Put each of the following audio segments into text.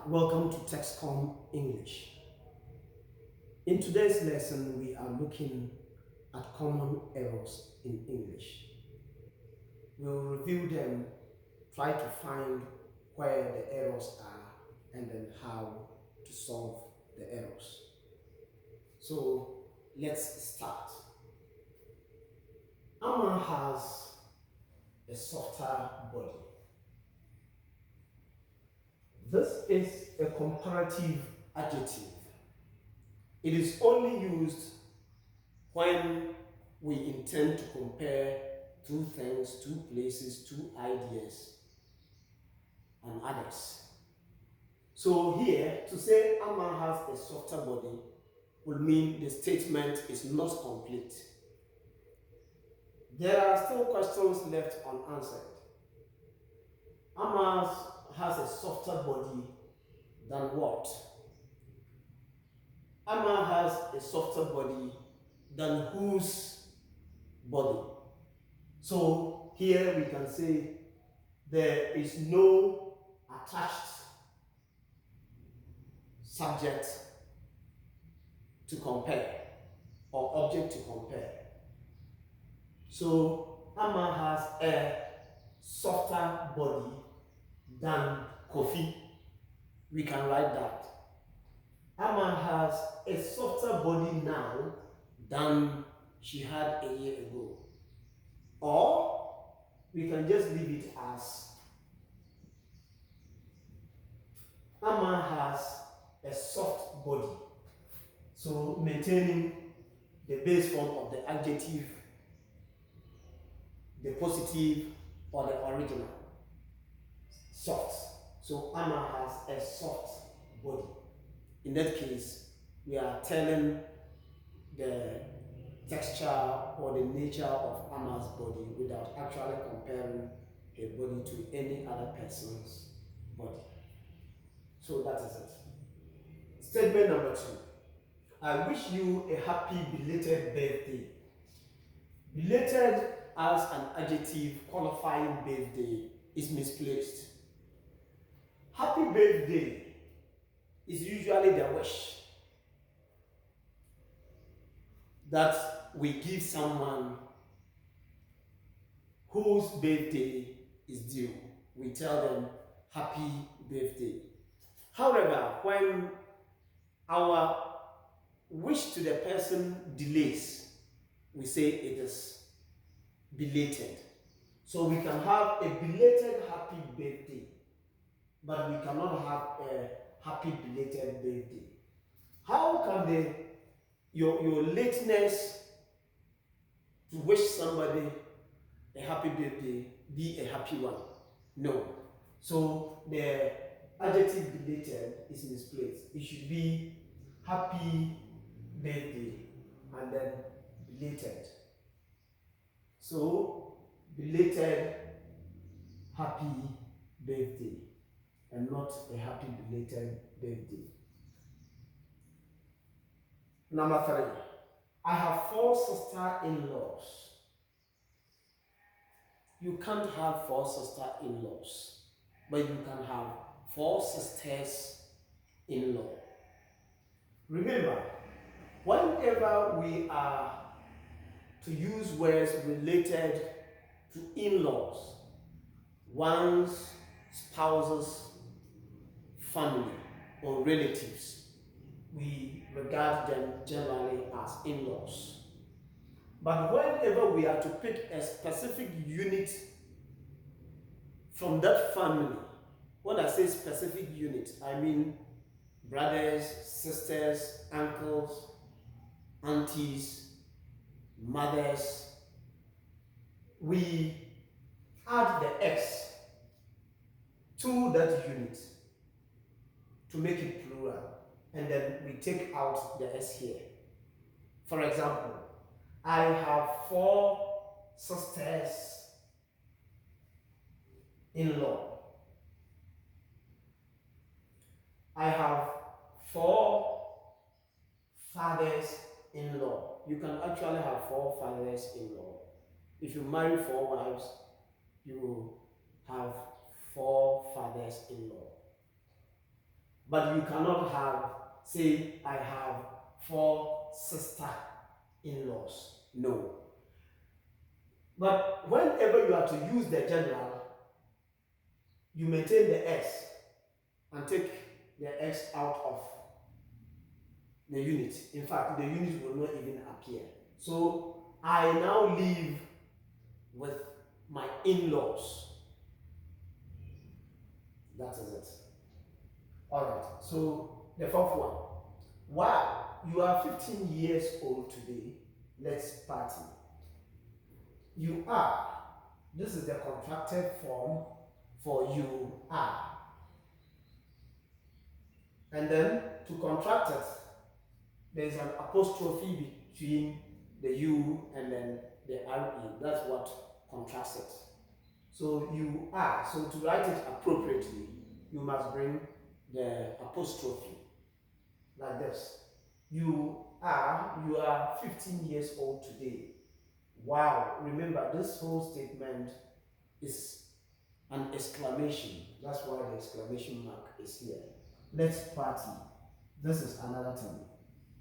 Welcome to TextCom English. In today's lesson, we are looking at common errors in English. We'll review them, try to find where the errors are, and then how to solve the errors. So let's start. Amma has a softer body. This is a comparative adjective. It is only used when we intend to compare two things, two places, two ideas, and others. So here, to say Amma has a softer body will mean the statement is not complete. There are still questions left unanswered. Amma has a softer body than what? Amma has a softer body than whose body? So here we can say there is no attached subject to compare or object to compare. So Amma has a softer body than Kofi. We can write that. Amma has a softer body now than she had a year ago. Or we can just leave it as Amma has a soft body. So maintaining the base form of the adjective, the positive or the original. Soft. So Amma has a soft body. In that case, we are telling the texture or the nature of Amma's body without actually comparing her body to any other person's body. So that is it. Statement number 2. I wish you a happy belated birthday. Belated as an adjective qualifying birthday is misplaced. Happy birthday is usually the wish that we give someone whose birthday is due. We tell them happy birthday. However, when our wish to the person delays, we say it is belated. So we can have a belated happy birthday, but we cannot have a happy belated birthday. How can your lateness to wish somebody a happy birthday be a happy one? No. So the adjective belated is misplaced. It should be happy birthday and then belated. So belated happy birthday and not a happy belated birthday. Number 3. I have 4 sister-in-laws. You can't have 4 sister-in-laws, but you can have 4 sisters-in-law. Remember, whenever we are to use words related to in-laws, one's spouse's family or relatives, we regard them generally as in-laws. But whenever we are to pick a specific unit from that family, when I say specific unit, I mean brothers, sisters, uncles, aunties, mothers. We add the X to that unit to make it plural, and then we take out the S here. For example, I have 4 sisters-in-law. I have 4 fathers-in-law. You can actually have 4 fathers-in-law. If you marry 4 wives, you will have 4 fathers-in-law. But you cannot have, say, I have 4 sister-in-laws. No. But whenever you are to use the general, you maintain the S and take the X out of the unit. In fact, the unit will not even appear. So I now live with my in-laws. That is it. Alright, so the fourth one. Wow, you are 15 years old today. Let's party. You are. This is the contracted form for you are. And then to contract it, there is an apostrophe between the U and then the RE. That's what contracts it. So you are. So to write it appropriately, you must bring the apostrophe like this. You are 15 years old today. Wow. Remember, this whole statement is an exclamation. That's why the exclamation mark is here. Let's party. This is another term.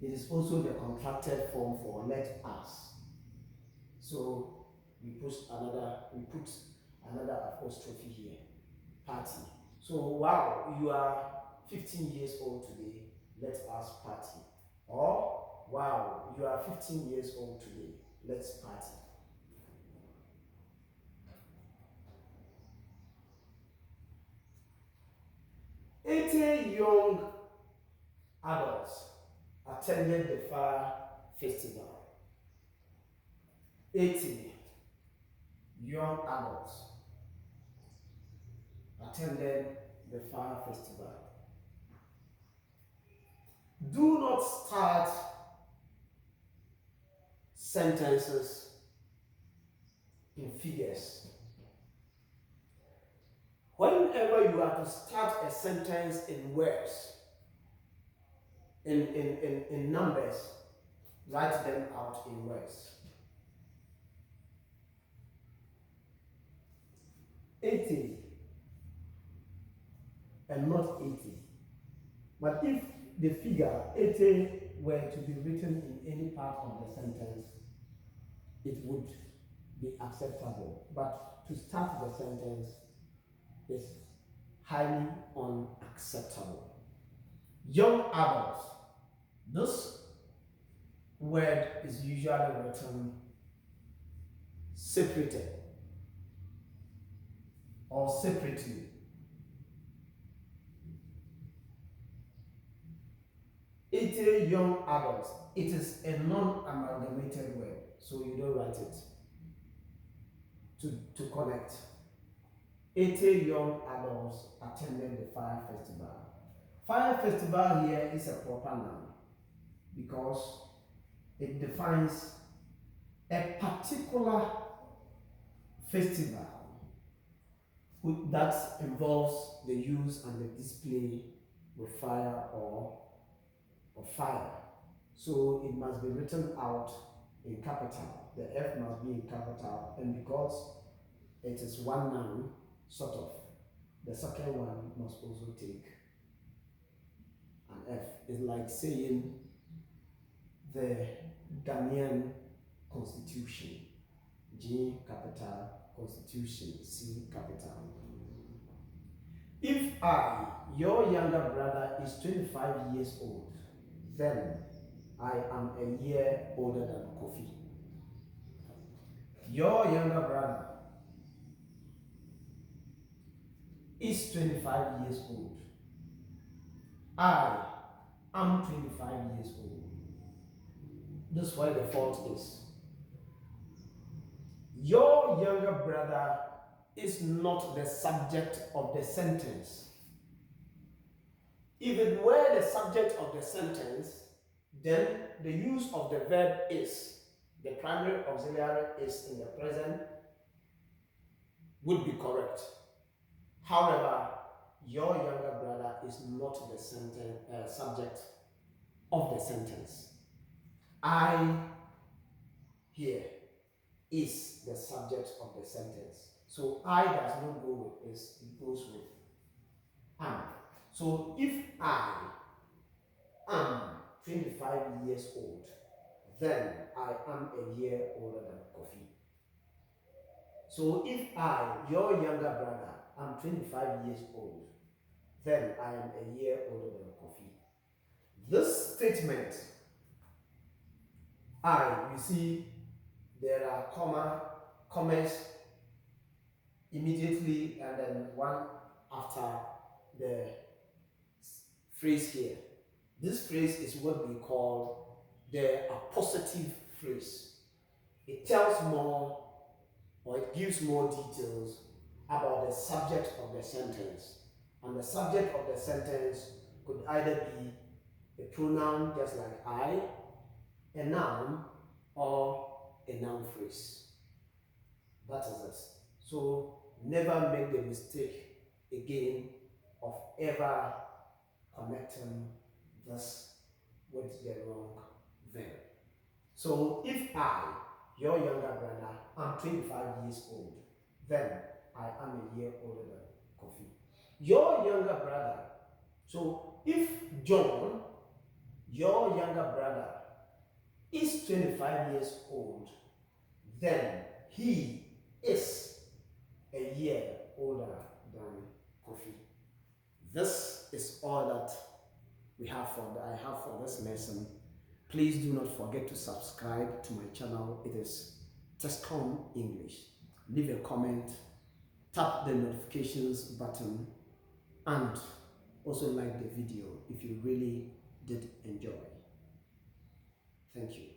It is also the contracted form for let us. So we put another apostrophe here. Party. So wow, you are 15 years old today. Let us party. Or wow, you are 15 years old today. Let's party. Young adults attended the fire festival. 80 young adults attended the fire festival. Do not start sentences in figures. Whenever you are to start a sentence in words, in numbers, write them out in words. 80 and not 80. But if the figure 80 were to be written in any part of the sentence, it would be acceptable. But to start the sentence is highly unacceptable. Young adults. This word is usually written separated or separately. 80 young adults. It is a non-amalgamated word, so you don't write it to connect. 80 young adults attended the fire festival. Fire festival here is a proper noun because it defines a particular festival that involves the use and the display with fire or fire. So it must be written out in capital. The F must be in capital, and because it is one noun, sort of, the second one must also take an F. It's like saying the Ghanaian Constitution. G capital, Constitution, C capital. If I, your younger brother, is 25 years old, then I am a year older than Kofi. Your younger brother is 25 years old. I am 25 years old. This is why the fault is. Your younger brother is not the subject of the sentence. If it were the subject of the sentence, then the use of the verb is, the primary auxiliary is in the present, would be correct. However, your younger brother is not the subject of the sentence. I here is the subject of the sentence. So I does not go with this, it goes with am. So if I am 25 years old, then I am a year older than Kofi. So if I, your younger brother, am 25 years old, then I am a year older than Kofi. This statement, you see, there are commas immediately and then one after the phrase here. This phrase is what we call the appositive phrase. It tells more, or it gives more details about the subject of the sentence. And the subject of the sentence could either be a pronoun just like I, a noun, or a noun phrase. That is it. So never make the mistake again of ever connecting this with the wrong verb. So if I, your younger brother, am 25 years old, then I am a year older than Kofi. Your younger brother, so if John, your younger brother, is 25 years old, then he is a year older than Kofi. This is all that I have for this lesson. Please do not forget to subscribe to my channel. It is Tescom English. Leave a comment, tap the notifications button, and also like the video if you really did enjoy. Thank you.